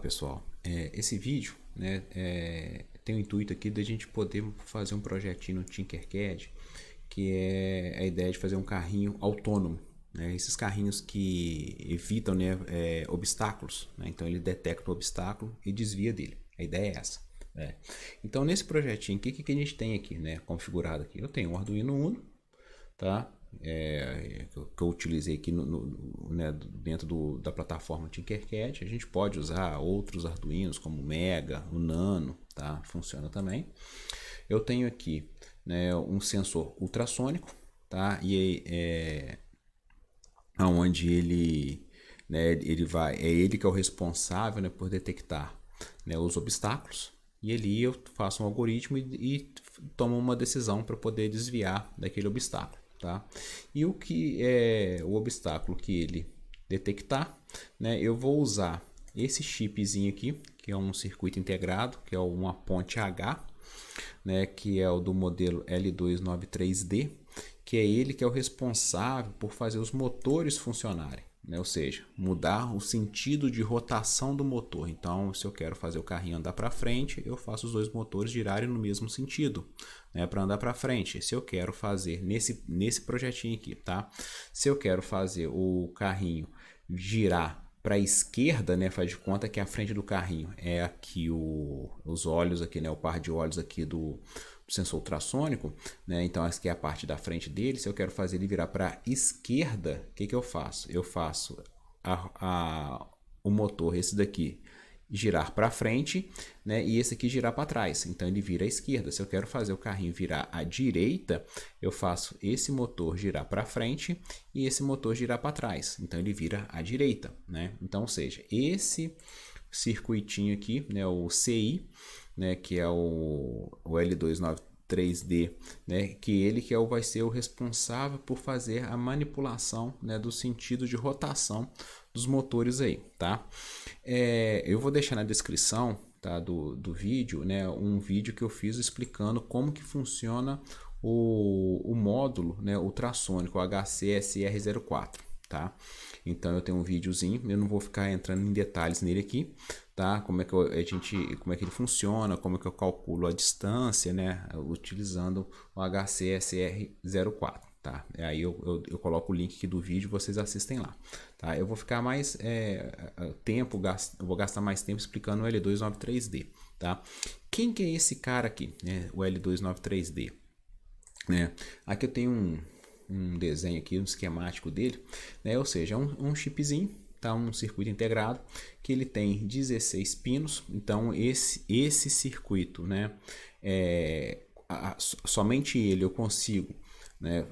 pessoal, esse vídeo, né, tem o intuito aqui da gente poder fazer um projetinho no Tinkercad, que é a ideia de fazer um carrinho autônomo, né, esses carrinhos que evitam, né, obstáculos, né, então ele detecta o obstáculo e desvia dele. A ideia é essa. Então nesse projetinho, o que a gente tem aqui, né, configurado aqui? Eu tenho um Arduino Uno, tá? Que eu utilizei aqui né, dentro da plataforma Tinkercad. A gente pode usar outros Arduinos como o Mega, o Nano, tá? Funciona também. Eu tenho aqui, né, um sensor ultrassônico, tá? E onde ele, né, é ele que é o responsável, né, por detectar, né, os obstáculos. E ali eu faço um algoritmo e tomo uma decisão para poder desviar daquele obstáculo. Tá? E o que é o obstáculo que ele detectar, né, eu vou usar esse chipzinho aqui, que é um circuito integrado, que é uma ponte H, né, que é o do modelo L293D, que é ele que é o responsável por fazer os motores funcionarem, né? Ou seja, mudar o sentido de rotação do motor. Então, se eu quero fazer o carrinho andar para frente, eu faço os dois motores girarem no mesmo sentido, né, para andar para frente. Se eu quero fazer nesse projetinho aqui, tá? Se eu quero fazer o carrinho girar para a esquerda, né, faz de conta que a frente do carrinho é aqui os olhos aqui, né, o par de olhos aqui do sensor ultrassônico, né, então essa aqui é a parte da frente dele. Se eu quero fazer ele virar para a esquerda, o que eu faço? Eu faço o motor, esse daqui, girar para frente, né, e esse aqui girar para trás, então ele vira à esquerda. Se eu quero fazer o carrinho virar à direita, eu faço esse motor girar para frente e esse motor girar para trás, então ele vira à direita, né? Então, ou seja, esse circuitinho aqui, né, o CI, né, que é o L293D, né, que ele que vai ser o responsável por fazer a manipulação, né, do sentido de rotação dos motores aí, tá? Eu vou deixar na descrição, tá, do vídeo, né, um vídeo que eu fiz explicando como que funciona o módulo, né, ultrassônico, o HCSR04, tá? Então eu tenho um videozinho, eu não vou ficar entrando em detalhes nele aqui, tá? Como é que ele funciona, como é que eu calculo a distância, né, utilizando o HCSR04. Tá? Aí eu coloco o link aqui do vídeo, vocês assistem lá. Tá? Eu vou ficar mais tempo, eu vou gastar mais tempo explicando o L293D. Tá? Quem que é esse cara aqui, né? O L293D? Né? Aqui eu tenho um desenho aqui, um esquemático dele, né? Ou seja, é um chipzinho, tá? Um circuito integrado que ele tem 16 pinos. Então esse circuito, né? Somente ele eu consigo, né,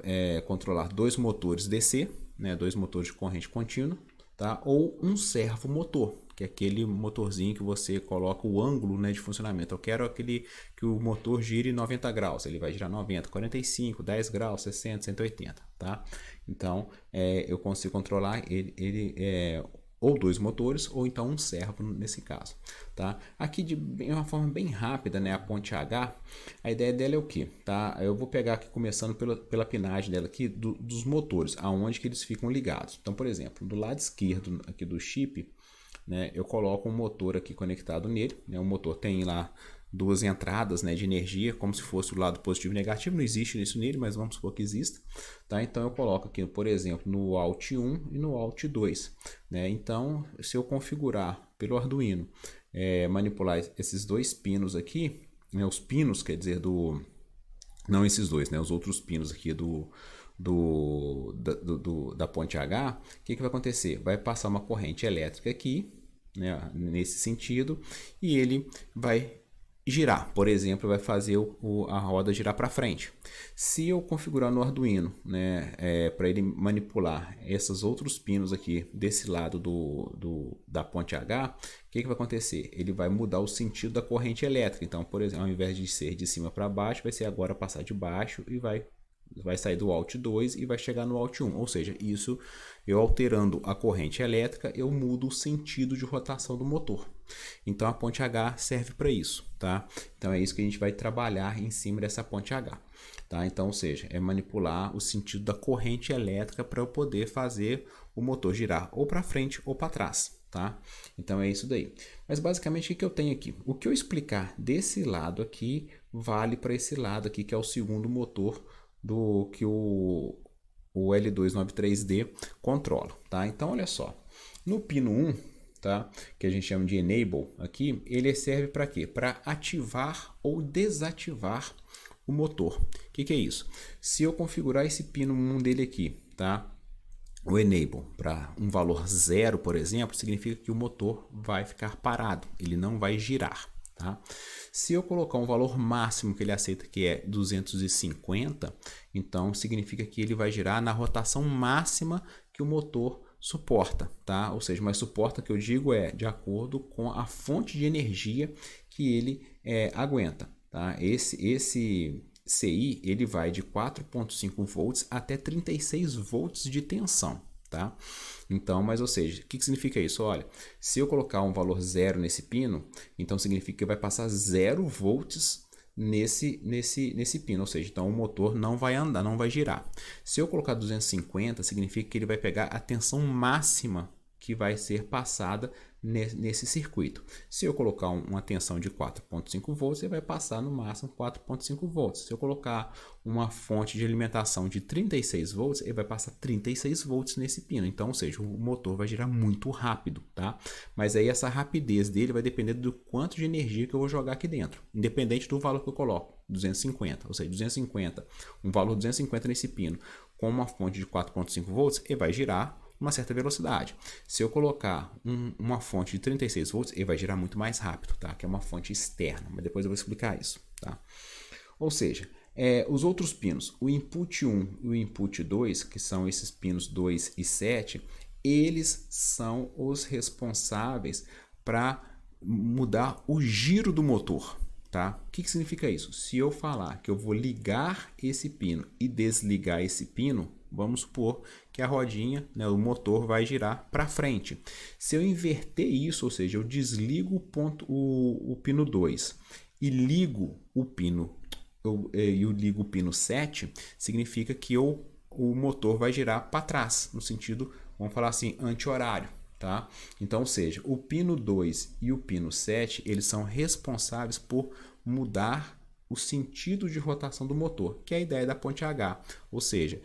controlar dois motores DC, né, dois motores de corrente contínua, tá? Ou um servo motor, que é aquele motorzinho que você coloca o ângulo, né, de funcionamento. Eu quero que o motor gire 90 graus, ele vai girar 90, 45, 10 graus, 60, 180, tá? Então eu consigo controlar ele ou dois motores, ou então um servo nesse caso, tá? Aqui de uma forma bem rápida, né, a ponte H, a ideia dela é o que, tá? Eu vou pegar aqui começando pela pinagem dela aqui dos motores, aonde que eles ficam ligados. Então, por exemplo, do lado esquerdo aqui do chip, né, eu coloco um motor aqui conectado nele, né? O motor tem lá duas entradas, né, de energia, como se fosse o lado positivo e negativo. Não existe isso nele, mas vamos supor que exista, tá? Então eu coloco aqui, por exemplo, no Alt 1 e no Alt 2, né? Então, se eu configurar pelo Arduino, manipular esses dois pinos aqui, né, os pinos, quer dizer, não esses dois, né, os outros pinos aqui da ponte H, o que vai acontecer? Vai passar uma corrente elétrica aqui, né, nesse sentido, e ele vai girar, por exemplo, vai fazer a roda girar para frente. Se eu configurar no Arduino, né, para ele manipular esses outros pinos aqui desse lado da ponte H, o que vai acontecer? Ele vai mudar o sentido da corrente elétrica. Então, por exemplo, ao invés de ser de cima para baixo, vai ser agora passar de baixo e vai sair do Alt 2 e vai chegar no Alt 1. Ou seja, isso eu alterando a corrente elétrica, eu mudo o sentido de rotação do motor. Então a ponte H serve para isso, tá? Então é isso que a gente vai trabalhar em cima dessa ponte H, tá? Então, ou seja, é manipular o sentido da corrente elétrica para eu poder fazer o motor girar ou para frente ou para trás, tá? Então é isso daí. Mas basicamente o que eu tenho aqui? O que eu explicar desse lado aqui vale para esse lado aqui, que é o segundo motor do que o L293D controla, tá? Então olha só, no pino 1, tá? Que a gente chama de enable aqui, ele serve para quê? Para ativar ou desativar o motor. O que é isso? Se eu configurar esse pino 1 dele aqui, tá? O enable para um valor 0, por exemplo, significa que o motor vai ficar parado, ele não vai girar, tá? Se eu colocar um valor máximo que ele aceita, que é 250, então significa que ele vai girar na rotação máxima que o motor suporta, tá? Ou seja, mas suporta que eu digo é de acordo com a fonte de energia que ele aguenta, tá? Esse CI ele vai de 4,5 volts até 36 volts de tensão, tá? Então, mas ou seja, o que significa isso? Olha, se eu colocar um valor 0 nesse pino, então significa que vai passar 0 volts nesse pino, ou seja, então o motor não vai andar, não vai girar. Se eu colocar 250, significa que ele vai pegar a tensão máxima que vai ser passada nesse circuito. Se eu colocar uma tensão de 4,5 volts, ele vai passar no máximo 4,5 volts. Se eu colocar uma fonte de alimentação de 36 volts, ele vai passar 36 volts nesse pino. Então, ou seja, o motor vai girar muito rápido, tá? Mas aí essa rapidez dele vai depender do quanto de energia que eu vou jogar aqui dentro, independente do valor que eu coloco, 250. Ou seja, 250, um valor 250 nesse pino com uma fonte de 4,5 volts, ele vai girar uma certa velocidade. Se eu colocar uma fonte de 36 volts, ele vai girar muito mais rápido, tá? Que é uma fonte externa, mas depois eu vou explicar isso, tá? Ou seja, os outros pinos, o input 1 e o input 2, que são esses pinos 2 e 7, eles são os responsáveis para mudar o giro do motor, tá? O que significa isso? Se eu falar que eu vou ligar esse pino e desligar esse pino, vamos supor que a rodinha, né, o motor vai girar para frente. Se eu inverter isso, ou seja, eu desligo o pino 2 e ligo o pino eu ligo o pino 7, significa que o motor vai girar para trás, no sentido, vamos falar assim, anti-horário. Tá? Então, ou seja, o pino 2 e o pino 7, eles são responsáveis por mudar o sentido de rotação do motor, que é a ideia da ponte H. Ou seja,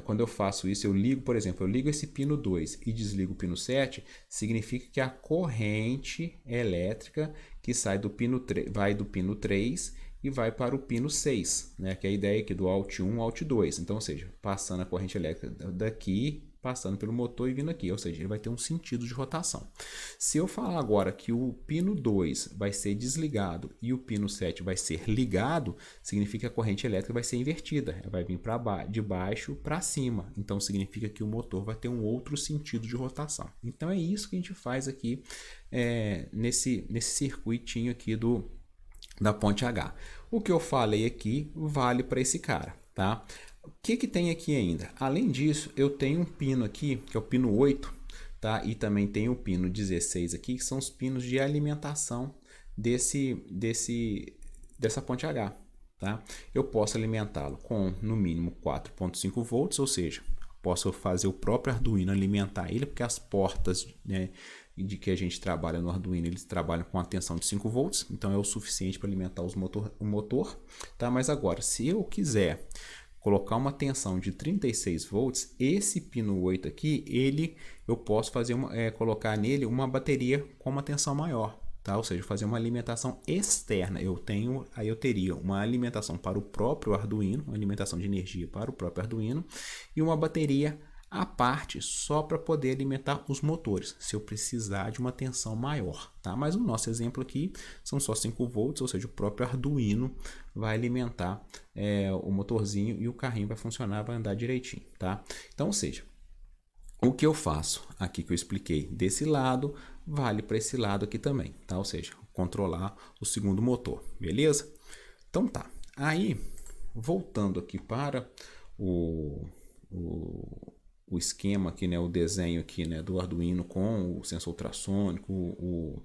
quando eu faço isso, eu ligo, por exemplo, eu ligo esse pino 2 e desligo o pino 7, significa que a corrente elétrica que sai do pino 3, vai do pino 3 e vai para o pino 6, né? Que é a ideia aqui do Alt 1 Alt 2. Então, ou seja, passando a corrente elétrica daqui, passando pelo motor e vindo aqui, ou seja, ele vai ter um sentido de rotação. Se eu falar agora que o pino 2 vai ser desligado e o pino 7 vai ser ligado, significa que a corrente elétrica vai ser invertida, ela vai vir de baixo para cima, então significa que o motor vai ter um outro sentido de rotação. Então é isso que a gente faz aqui nesse circuitinho aqui da ponte H. O que eu falei aqui vale para esse cara, tá? O que tem aqui ainda? Além disso, eu tenho um pino aqui, que é o pino 8, tá? E também tem o pino 16 aqui, que são os pinos de alimentação dessa ponte H, tá? Eu posso alimentá-lo com, no mínimo, 4,5 volts, ou seja, posso fazer o próprio Arduino alimentar ele, porque as portas, né, de que a gente trabalha no Arduino, eles trabalham com a tensão de 5 volts, então é o suficiente para alimentar o motor, tá? Mas agora, se eu quiser colocar uma tensão de 36 volts, esse pino 8 aqui, eu posso fazer colocar nele uma bateria com uma tensão maior, tá? Ou seja, fazer uma alimentação externa. Eu teria uma alimentação para o próprio Arduino, uma alimentação de energia para o próprio Arduino e uma bateria à parte só para poder alimentar os motores, se eu precisar de uma tensão maior, tá? Mas o nosso exemplo aqui são só 5 volts, ou seja, o próprio Arduino vai alimentar o motorzinho e o carrinho vai funcionar, vai andar direitinho, tá? Então, ou seja, o que eu faço aqui que eu expliquei desse lado, vale para esse lado aqui também, tá? Ou seja, controlar o segundo motor, beleza? Então tá, aí voltando aqui para o esquema aqui, né, o desenho aqui, né, do Arduino com o sensor ultrassônico,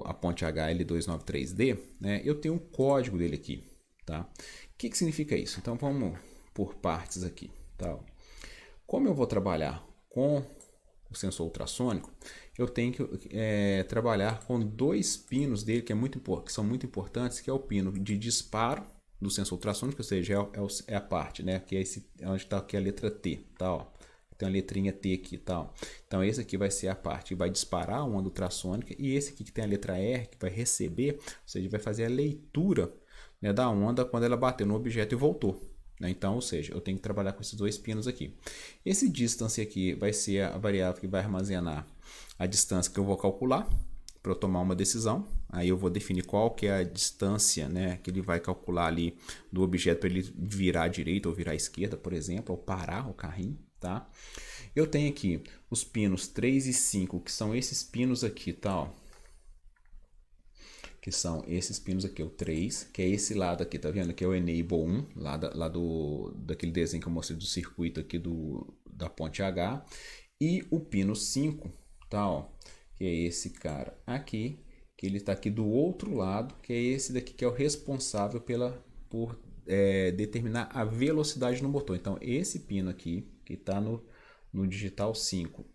a ponte HL293D, né, eu tenho o código dele aqui, tá? O que significa isso? Então vamos por partes aqui, tá? Como eu vou trabalhar com o sensor ultrassônico, eu tenho que trabalhar com dois pinos dele que são muito importantes, que é o pino de disparo do sensor ultrassônico, ou seja, é a parte, né, que é onde está aqui a letra T, tá, ó. Tem uma letrinha T aqui, tal. Então esse aqui vai ser a parte que vai disparar a onda ultrassônica, e esse aqui que tem a letra R, que vai receber, ou seja, vai fazer a leitura, né, da onda quando ela bateu no objeto e voltou, né? Então, ou seja, eu tenho que trabalhar com esses dois pinos aqui. Esse distance aqui vai ser a variável que vai armazenar a distância que eu vou calcular para eu tomar uma decisão. Aí eu vou definir qual que é a distância, né, que ele vai calcular ali do objeto para ele virar à direita ou virar à esquerda, por exemplo, ou parar o carrinho, tá? Eu tenho aqui os pinos 3 e 5, que são esses pinos aqui, tá? Ó. Que são esses pinos aqui, o 3, que é esse lado aqui, tá vendo? Que é o Enable 1, daquele desenho que eu mostrei do circuito aqui da ponte H. E o pino 5, tá? Ó, que é esse cara aqui, que ele está aqui do outro lado, que é esse daqui que é o responsável por determinar a velocidade no motor. Então, esse pino aqui, que está no digital 5,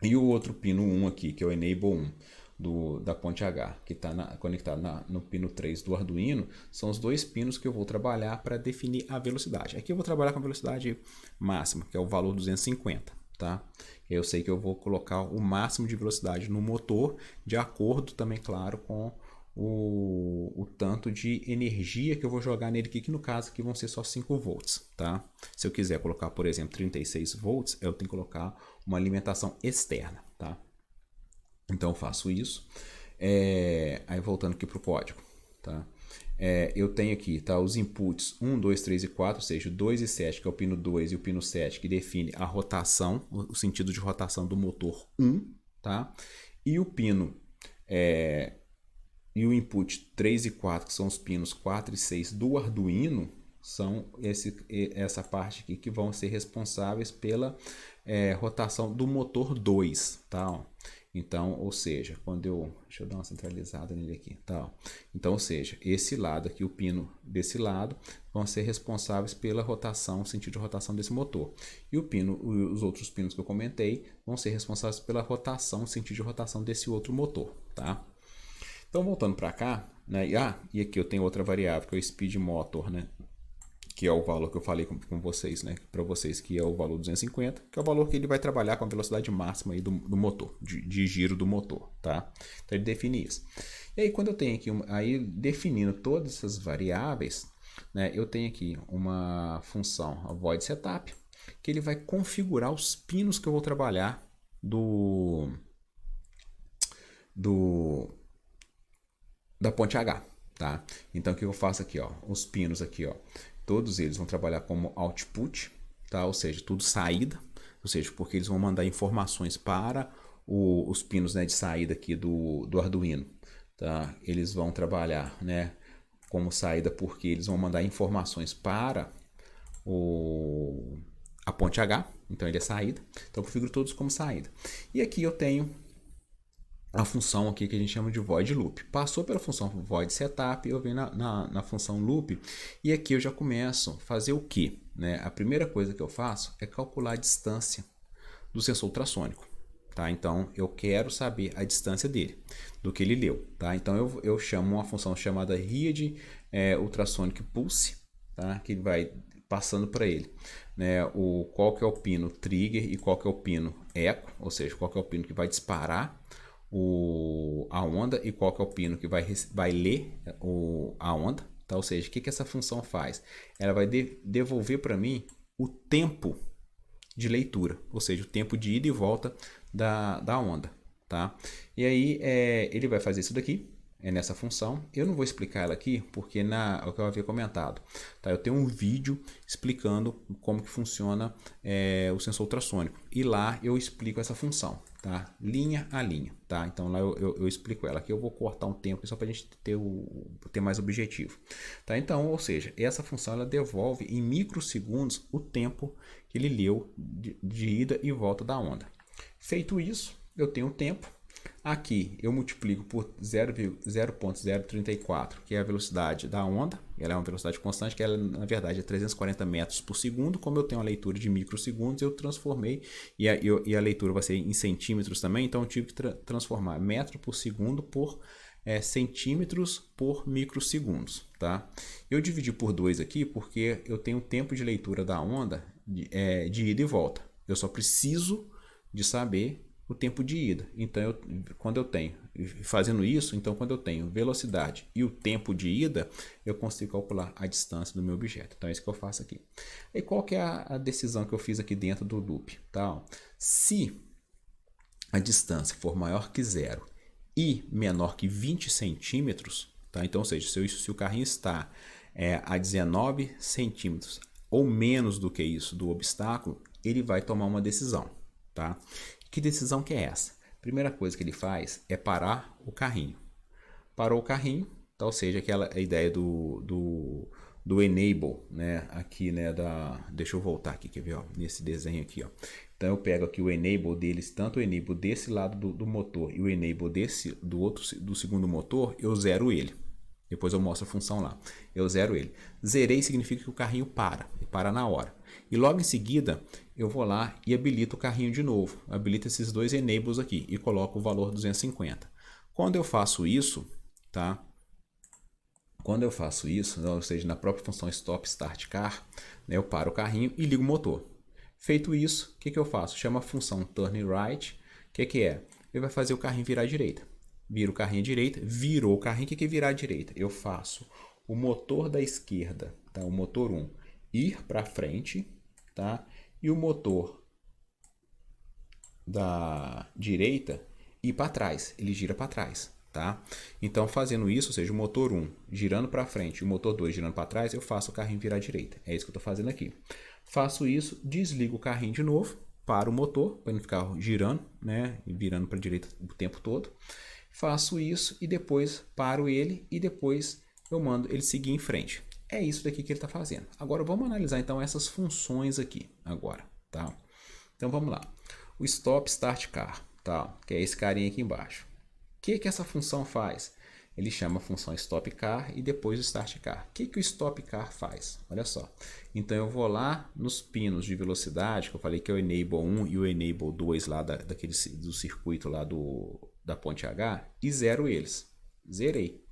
e o outro pino 1 aqui, que é o Enable 1 da ponte H, que está conectado no pino 3 do Arduino, são os dois pinos que eu vou trabalhar para definir a velocidade. Aqui eu vou trabalhar com a velocidade máxima, que é o valor 250. Tá? Eu sei que eu vou colocar o máximo de velocidade no motor, de acordo também, claro, com o tanto de energia que eu vou jogar nele aqui, que no caso aqui vão ser só 5 volts, tá? Se eu quiser colocar, por exemplo, 36 volts, eu tenho que colocar uma alimentação externa, tá? Então eu faço isso. Aí voltando aqui para o código, tá? Eu tenho aqui, tá, os inputs 1, 2, 3 e 4, ou seja, o 2 e 7, que é o pino 2, e o pino 7, que define a rotação, o sentido de rotação do motor 1, tá? E o pino e o input 3 e 4, que são os pinos 4 e 6 do Arduino, são essa parte aqui que vão ser responsáveis pela rotação do motor 2, tá? Então, ou seja, deixa eu dar uma centralizada nele aqui, tá? Então, ou seja, esse lado aqui, o pino desse lado, vão ser responsáveis pela rotação, o sentido de rotação desse motor. E os outros pinos que eu comentei vão ser responsáveis pela rotação, o sentido de rotação desse outro motor, tá? Então, voltando para cá, né? E aqui eu tenho outra variável, que é o speed motor, né? Que é o valor que eu falei com vocês, né? Para vocês, que é o valor 250, que é o valor que ele vai trabalhar com a velocidade máxima aí do motor, de giro do motor, tá? Então ele define isso. E aí quando eu tenho aqui, aí definindo todas essas variáveis, né? Eu tenho aqui uma função, a void setup, que ele vai configurar os pinos que eu vou trabalhar da ponte H, tá? Então o que eu faço aqui, ó? Os pinos aqui, ó. Todos eles vão trabalhar como output, tá? Ou seja, tudo saída, ou seja, porque eles vão mandar informações para os pinos, né, de saída aqui do Arduino, tá? Eles vão trabalhar, né, como saída porque eles vão mandar informações para a ponte H, então ele é saída, então eu configuro todos como saída. E aqui eu tenho a função aqui que a gente chama de void loop. Passou pela função void setup, eu venho na função loop, e aqui eu já começo a fazer o que? Né? A primeira coisa que eu faço é calcular a distância do sensor ultrassônico. Tá? Então eu quero saber a distância dele, do que ele leu. Tá? Então eu chamo uma função chamada read ultrasonic pulse, tá? Que vai passando para ele, né, qual que é o pino trigger e qual que é o pino eco, ou seja, qual que é o pino que vai disparar a onda e qual que é o pino que vai ler a onda, tá? Ou seja, o que essa função faz? Ela vai devolver para mim o tempo de leitura, ou seja, o tempo de ida e volta da onda, tá? E aí ele vai fazer isso daqui, nessa função. Eu não vou explicar ela aqui, porque o que eu havia comentado, tá? Eu tenho um vídeo explicando como que funciona o sensor ultrassônico, e lá eu explico essa função, tá? Linha a linha, tá? Então lá eu explico ela. Aqui eu vou cortar um tempo só para a gente ter mais objetivo, tá? Então, ou seja, essa função ela devolve em microsegundos o tempo que ele leu de ida e volta da onda. Feito isso, eu tenho o tempo. Aqui eu multiplico por 0,034, que é a velocidade da onda. Ela é uma velocidade constante, que ela, na verdade, é 340 metros por segundo. Como eu tenho uma leitura de microsegundos, eu transformei, e a leitura vai ser em centímetros também, então eu tive que transformar metro por segundo por centímetros por microsegundos. Tá? Eu dividi por 2 aqui porque eu tenho tempo de leitura da onda de ida e volta. Eu só preciso de saber o tempo de ida. Então, quando eu tenho, fazendo isso, então quando eu tenho velocidade e o tempo de ida, eu consigo calcular a distância do meu objeto. Então, é isso que eu faço aqui. E qual que é a decisão que eu fiz aqui dentro do loop? Tá? Se a distância for maior que zero e menor que 20 centímetros, tá? Então, ou seja, se o carrinho está a 19 centímetros ou menos do que isso do obstáculo, ele vai tomar uma decisão. Tá? Que decisão que é essa? Primeira coisa que ele faz é parar o carrinho. Parou o carrinho, tá? Ou seja, aquela ideia do enable, né? Aqui, né? Deixa eu voltar aqui, quer ver? Ó, nesse desenho aqui, ó. Então eu pego aqui o enable deles, tanto o enable desse lado do motor e o enable do segundo motor, eu zero ele. Depois eu mostro a função lá. Eu zero ele. Zerei significa que o carrinho para na hora. E logo em seguida, eu vou lá e habilito o carrinho de novo. Habilito esses dois enables aqui e coloco o valor 250. Quando eu faço isso, tá? Quando eu faço isso, ou seja, na própria função stop start car, né, eu paro o carrinho e ligo o motor. Feito isso, o que eu faço? Chama a função turn right. O que é? Ele vai fazer o carrinho virar à direita. Vira o carrinho à direita, virou o carrinho. O que é virar à direita? Eu faço o motor da esquerda, tá? O motor 1, ir para frente, tá? E o motor da direita ir para trás, ele gira para trás, tá? Então, fazendo isso, ou seja, o motor 1 girando para frente e o motor 2 girando para trás, eu faço o carrinho virar à direita. É isso que eu estou fazendo aqui. Faço isso, desligo o carrinho de novo, paro o motor, para não ficar girando, né? E virando para a direita o tempo todo. Faço isso e depois paro ele e depois eu mando ele seguir em frente. É isso daqui que ele está fazendo. Agora vamos analisar então essas funções aqui agora, tá? Então vamos lá. O stop start car, tá? Que é esse carinha aqui embaixo. O que essa função faz? Ele chama a função stop car e depois o start car. O que o stop car faz? Olha só. Então eu vou lá nos pinos de velocidade, que eu falei que é o enable 1 e o enable 2 lá do circuito lá da ponte H, e zero eles. Zerei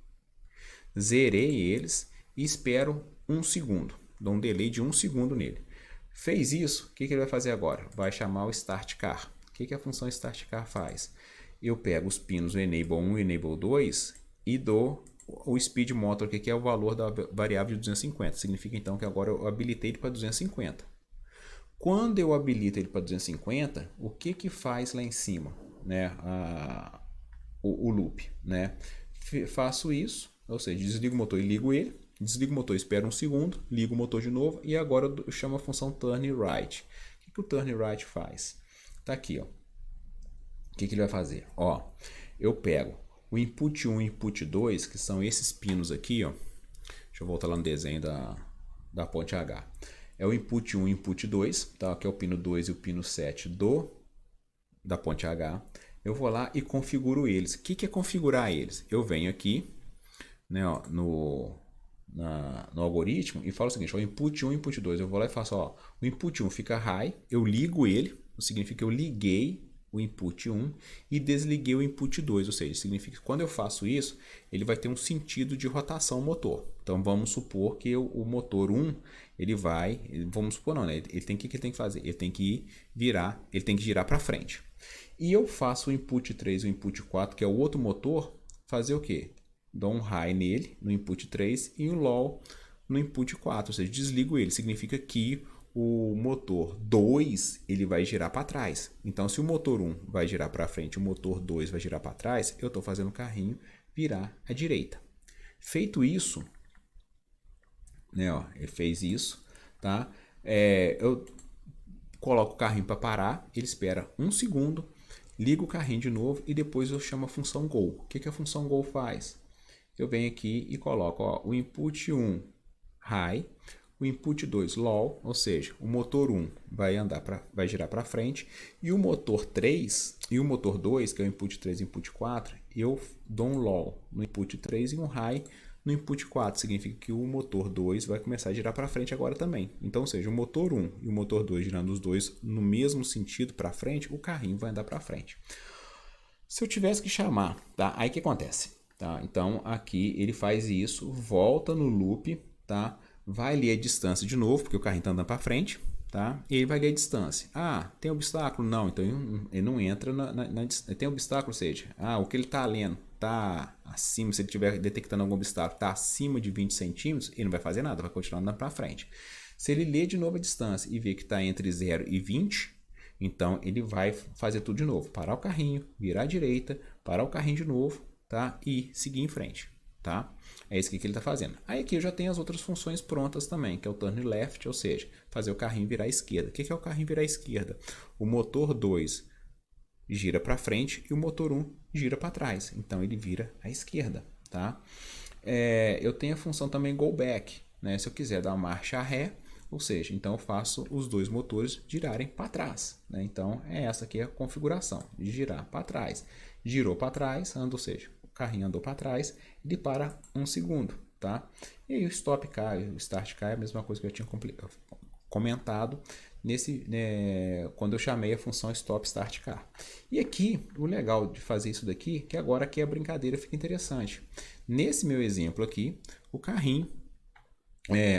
eles e espero 1 segundo. Dou um delay de 1 segundo nele. Fez isso, o que ele vai fazer agora? Vai chamar o start car. O que a função start car faz? Eu pego os pinos do enable 1 e enable 2 e dou o speed motor, que é o valor da variável de 250. Significa então que agora eu habilitei ele para 250. Quando eu habilito ele para 250, o que faz lá em cima, né? O loop, né? Faço isso, ou seja, desligo o motor e ligo ele. Desligo o motor, espero 1 segundo, ligo o motor de novo e agora eu chamo a função turn right. O que o turn right faz? Tá aqui, ó. O que ele vai fazer? Ó, eu pego o input 1 e input 2, que são esses pinos aqui, ó. Deixa eu voltar lá no desenho da ponte H. É o input 1 e input 2, tá? Que é o pino 2 e o pino 7 da ponte H. Eu vou lá e configuro eles. O que é configurar eles? Eu venho aqui, né, ó, no algoritmo e falo o seguinte, ó, input 1 e input 2. Eu vou lá e faço, ó, o input 1 fica high, eu ligo ele, significa que eu liguei o input 1 e desliguei o input 2, ou seja, significa que quando eu faço isso, ele vai ter um sentido de rotação motor. Então vamos supor que o motor 1, ele vai, vamos supor não, né? Ele tem que tem que fazer? Ele tem que girar para frente. E eu faço o input 3 e o input 4, que é o outro motor, fazer o quê? Dou um high nele, no input 3, e um low no input 4, ou seja, desligo ele. Significa que o motor 2 ele vai girar para trás. Então, se o motor 1 vai girar para frente e o motor 2 vai girar para trás, eu estou fazendo o carrinho virar à direita. Feito isso, né, ó, ele fez isso, tá? Eu coloco o carrinho para parar, ele espera 1 segundo, ligo o carrinho de novo e depois eu chamo a função go. O que a função go faz? Eu venho aqui e coloco, ó, o input 1 high, o input 2 LOL, ou seja, o motor 1 vai girar para frente, e o motor 3 e o motor 2, que é o input 3 e o input 4, eu dou um LOL no input 3 e um high no input 4, significa que o motor 2 vai começar a girar para frente agora também. Então, ou seja, o motor 1 e o motor 2 girando os dois no mesmo sentido para frente, o carrinho vai andar para frente. Se eu tivesse que chamar, tá? Aí o que acontece? Tá? Então, aqui ele faz isso, volta no loop, tá? Vai ler a distância de novo, porque o carrinho está andando para frente, tá? E ele vai ler a distância. Ah, tem obstáculo? Não, então ele não entra tem obstáculo, ou seja, o que ele está lendo está acima, se ele estiver detectando algum obstáculo, está acima de 20 centímetros, ele não vai fazer nada, vai continuar andando para frente. Se ele ler de novo a distância e ver que está entre 0 e 20, então ele vai fazer tudo de novo, parar o carrinho, virar à direita, parar o carrinho de novo, tá? E seguir em frente, tá? É isso que ele está fazendo. Aí aqui eu já tenho as outras funções prontas também, que é o turn left, ou seja, fazer o carrinho virar à esquerda. O que é o carrinho virar à esquerda? O motor 2 gira para frente e o motor 1 gira para trás. Então ele vira à esquerda, tá? Eu tenho a função também go back, né? Se eu quiser dar uma marcha ré, ou seja, então eu faço os dois motores girarem para trás, né? Então essa aqui é a configuração, de girar para trás. Girou para trás, ou seja, o carrinho andou para trás, ele para 1 segundo, tá? E aí o stop cai, o start cai, é a mesma coisa que eu tinha comentado quando eu chamei a função stop start car. E aqui, o legal de fazer isso daqui, que agora aqui a brincadeira fica interessante. Nesse meu exemplo aqui, o carrinho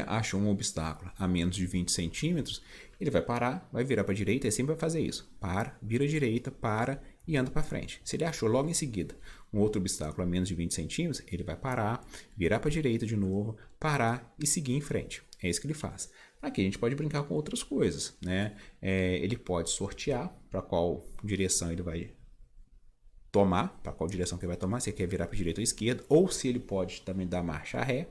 achou um obstáculo a menos de 20 centímetros, ele vai parar, vai virar para a direita, ele sempre vai fazer isso. Para, vira à direita, para e anda para frente. Se ele achou logo em seguida um outro obstáculo a menos de 20 centímetros, ele vai parar, virar para a direita de novo, parar e seguir em frente. É isso que ele faz. Aqui a gente pode brincar com outras coisas, né? Ele pode sortear para qual direção ele vai tomar, para qual direção que ele vai tomar, se ele quer virar para a direita ou esquerda, ou se ele pode também dar marcha ré,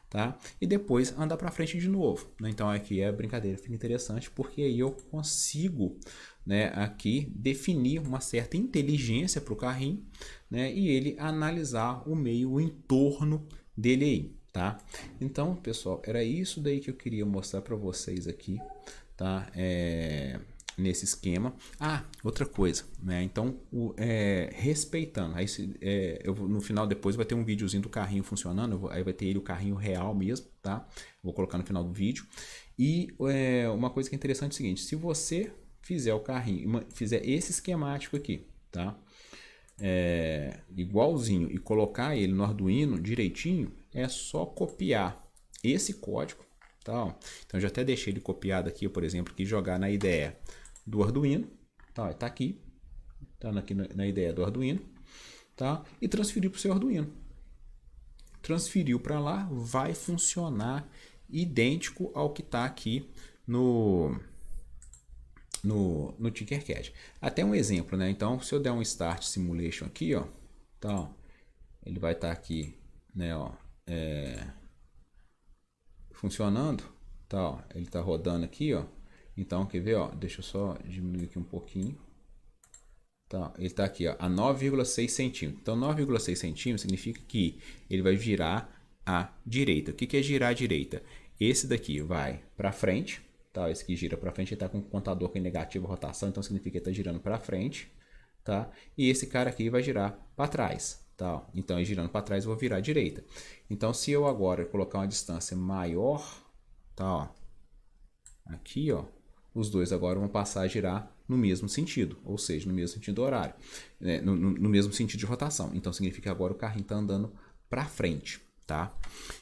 tá? E depois andar para frente de novo, né? Então aqui a brincadeira fica interessante, porque aí eu consigo, né, aqui definir uma certa inteligência para o carrinho, né, e ele analisar o meio, o entorno dele aí, tá? Então, pessoal, era isso daí que eu queria mostrar para vocês aqui, tá? Nesse esquema. Outra coisa, né? Então, respeitando. Aí, no final depois vai ter um videozinho do carrinho funcionando. Aí vai ter o carrinho real mesmo, tá? Vou colocar no final do vídeo. E uma coisa que é interessante é o seguinte: se você fizer o carrinho, fizer esse esquemático aqui, tá? Igualzinho e colocar ele no Arduino direitinho, é só copiar esse código, tá? Então, eu já até deixei ele copiado aqui, por exemplo, que jogar na IDE do Arduino, tá? Tá aqui, tá aqui na IDE do Arduino, tá? E transferir para o seu Arduino. Transferiu para lá, vai funcionar idêntico ao que está aqui no Tinkercad. Até um exemplo, né? Então, se eu der um Start Simulation aqui, ó, tá? Ele vai estar aqui, né? Ó, funcionando, tá? Ó, ele está rodando aqui, ó. Então, quer ver, ó? Deixa eu só diminuir aqui um pouquinho. Tá, ele está aqui, ó, a 9,6 centímetros. Então, 9,6 centímetros significa que ele vai girar à direita. O que é girar à direita? Esse daqui vai para frente, tá? Esse que gira para frente, ele está com um contador que é negativo rotação, então significa que ele está girando para frente, tá? E esse cara aqui vai girar para trás, tá? Então, girando para trás, eu vou virar à direita. Então, se eu agora colocar uma distância maior, tá? Ó, aqui, ó, os dois agora vão passar a girar no mesmo sentido, ou seja, no mesmo sentido horário, né? no mesmo sentido de rotação. Então significa que agora o carrinho está andando para frente, tá?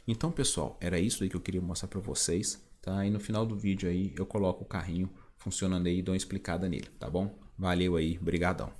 Então, pessoal, era isso aí que eu queria mostrar para vocês, tá? E no final do vídeo aí eu coloco o carrinho funcionando aí e dou uma explicada nele, tá bom? Valeu aí, brigadão.